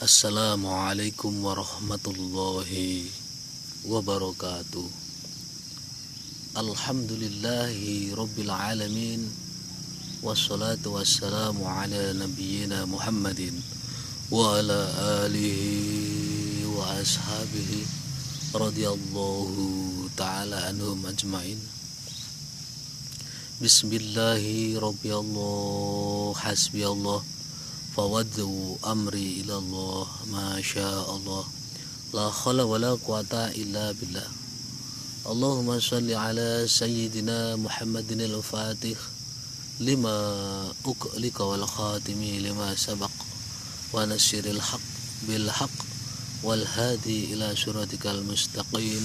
Assalamualaikum warahmatullahi wabarakatuh. Alhamdulillahi rabbil alamin. Wassalatu wassalamu ala nabiyyina Muhammadin wa ala alihi wa ashabihi radhiyallahu ta'ala anhum ajma'in. Bismillahirrahmanirrahim. Hasbiyallah fawaddu amri ilallah masyaallah la khala wala quwata illa billah. Allahumma shalli ala sayyidina Muhammadin al-fatih lima uqlika wal khatimi lima sabaq wa nasiril haq bil haq wal hadi ila siratikal mustaqim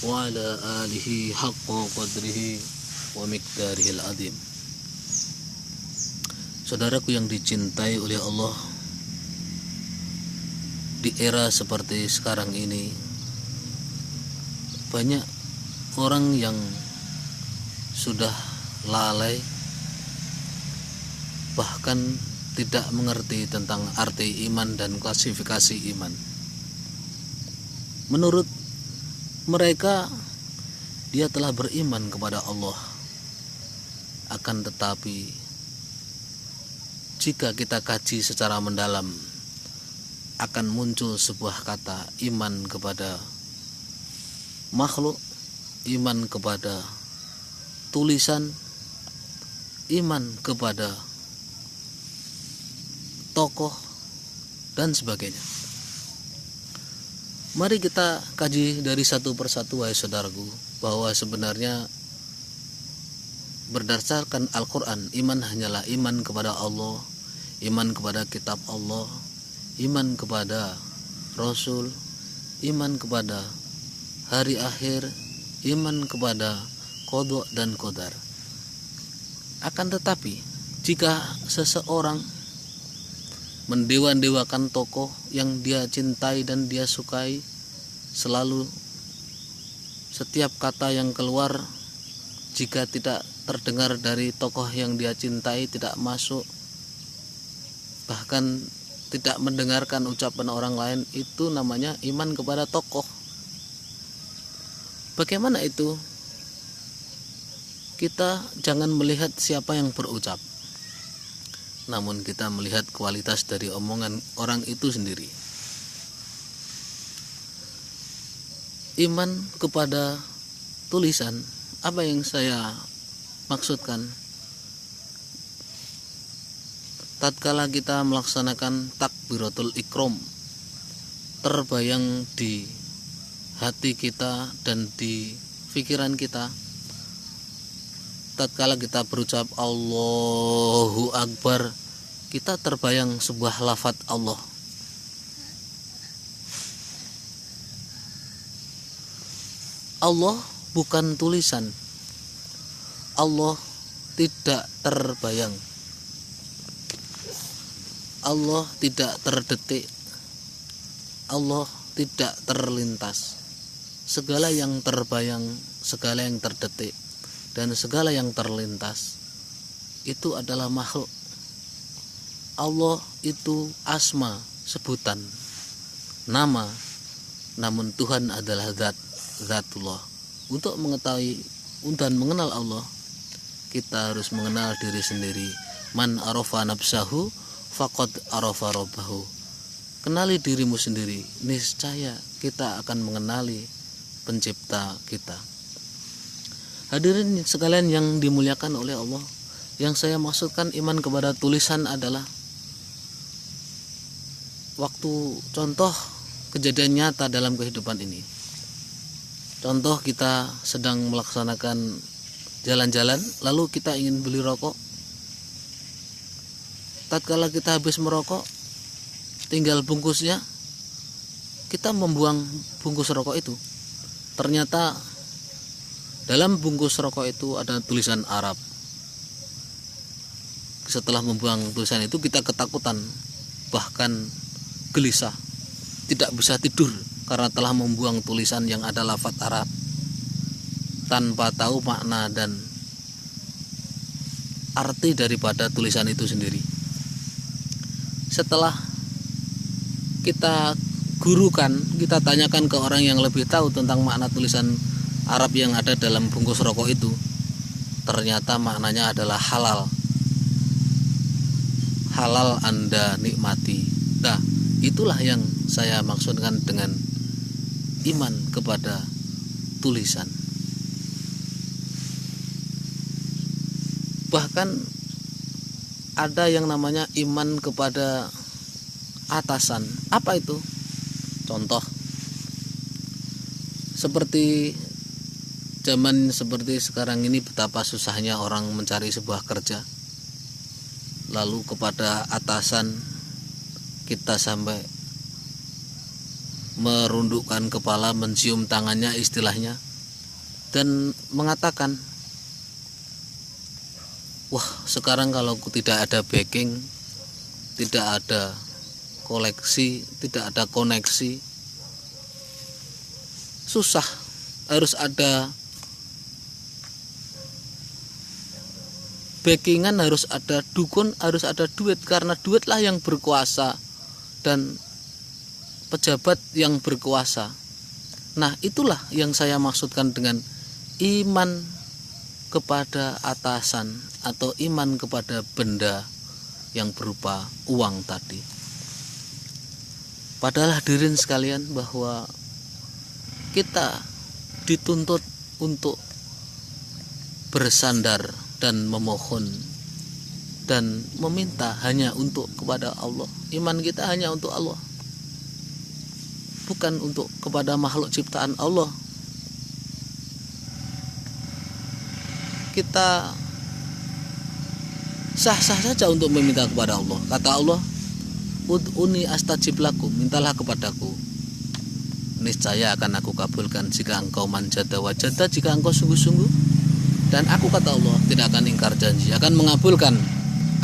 wa ala alihi haqqa qadrihi wa miqdarihil azim. Saudaraku yang dicintai oleh Allah, di era seperti sekarang ini banyak orang yang sudah lalai, bahkan tidak mengerti tentang arti iman dan klasifikasi iman. Menurut mereka, dia telah beriman kepada Allah, akan tetapi jika kita kaji secara mendalam, akan muncul sebuah kata iman kepada makhluk, iman kepada tulisan, iman kepada tokoh, dan sebagainya. Mari kita kaji dari satu persatu, wahai saudaraku, bahwa sebenarnya berdasarkan Al-Quran, iman hanyalah iman kepada Allah, iman kepada kitab Allah, iman kepada Rasul, iman kepada hari akhir, iman kepada qada dan qadar. Akan tetapi jika seseorang mendewa-dewakan tokoh yang dia cintai dan dia sukai, selalu setiap kata yang keluar, jika tidak terdengar dari tokoh yang dia cintai, tidak masuk, bahkan tidak mendengarkan ucapan orang lain, itu namanya iman kepada tokoh. Bagaimana itu? Kita jangan melihat siapa yang berucap, namun kita melihat kualitas dari omongan orang itu sendiri. Iman kepada tulisan, apa yang saya maksudkan? Tatkala kita melaksanakan takbiratul ikram, terbayang di hati kita dan di pikiran kita, tatkala kita berucap Allahu Akbar, kita terbayang sebuah lafaz Allah. Allah bukan tulisan. Allah tidak terbayang. Allah tidak terdetik. Allah tidak terlintas. Segala yang terbayang, segala yang terdetik, dan segala yang terlintas itu adalah makhluk. Allah itu asma, sebutan, nama, namun Tuhan adalah zatullah. Untuk mengetahui dan mengenal Allah, kita harus mengenal diri sendiri. Man arafa nafsahu faqad arafa rabbahu. Kenali dirimu sendiri, niscaya kita akan mengenali pencipta kita. Hadirin sekalian yang dimuliakan oleh Allah, yang saya maksudkan iman kepada tulisan adalah waktu contoh kejadian nyata dalam kehidupan ini. Contoh, kita sedang melaksanakan jalan-jalan, lalu kita ingin beli rokok. Tatkala kita habis merokok, tinggal bungkusnya, kita membuang bungkus rokok itu. Ternyata dalam bungkus rokok itu ada tulisan Arab. Setelah membuang tulisan itu, kita ketakutan, bahkan gelisah, tidak bisa tidur karena telah membuang tulisan yang ada lafaz Arab tanpa tahu makna dan arti daripada tulisan itu sendiri. Setelah kita gurukan, kita tanyakan ke orang yang lebih tahu tentang makna tulisan Arab yang ada dalam bungkus rokok itu, ternyata maknanya adalah halal. Halal Anda nikmati. Nah, itulah yang saya maksudkan dengan iman kepada tulisan. Bahkan ada yang namanya iman kepada atasan. Apa itu? Contoh, seperti zaman seperti sekarang ini, betapa susahnya orang mencari sebuah kerja. Lalu kepada atasan kita sampai merundukkan kepala, mencium tangannya istilahnya, dan mengatakan, wah, sekarang kalau tidak ada backing, tidak ada koleksi, tidak ada koneksi, susah. Harus ada backingan, harus ada dukun, harus ada duit, karena duitlah yang berkuasa dan pejabat yang berkuasa. Nah, itulah yang saya maksudkan dengan iman kepada atasan atau iman kepada benda yang berupa uang tadi. Padahal hadirin sekalian, bahwa kita dituntut untuk bersandar dan memohon dan meminta hanya untuk kepada Allah. Iman kita hanya untuk Allah, bukan untuk kepada makhluk ciptaan Allah. Kita sah-sah saja untuk meminta kepada Allah. Kata Allah, ud'uni astajib lakum, mintalah kepadaku, niscaya akan aku kabulkan jika engkau manjada wajada, jika engkau sungguh-sungguh. Dan aku, kata Allah, tidak akan ingkar janji, akan mengabulkan.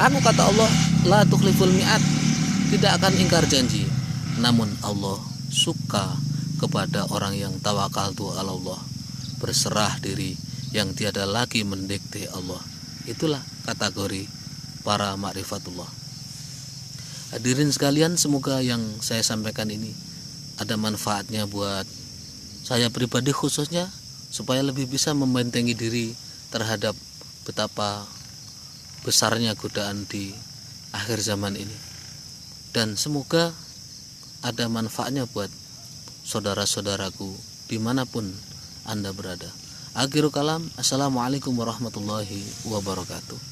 Aku, kata Allah, la tukhliful mi'ad, tidak akan ingkar janji. Namun Allah suka kepada orang yang tawakaltu ala Allah, berserah diri, yang tiada lagi mendikte Allah. Itulah kategori para ma'rifatullah. Hadirin sekalian, semoga yang saya sampaikan ini ada manfaatnya buat saya pribadi khususnya, supaya lebih bisa membentengi diri terhadap betapa besarnya godaan di akhir zaman ini. Dan semoga ada manfaatnya buat saudara-saudaraku dimanapun Anda berada. Akhirul kalam, assalamualaikum warahmatullahi wabarakatuh.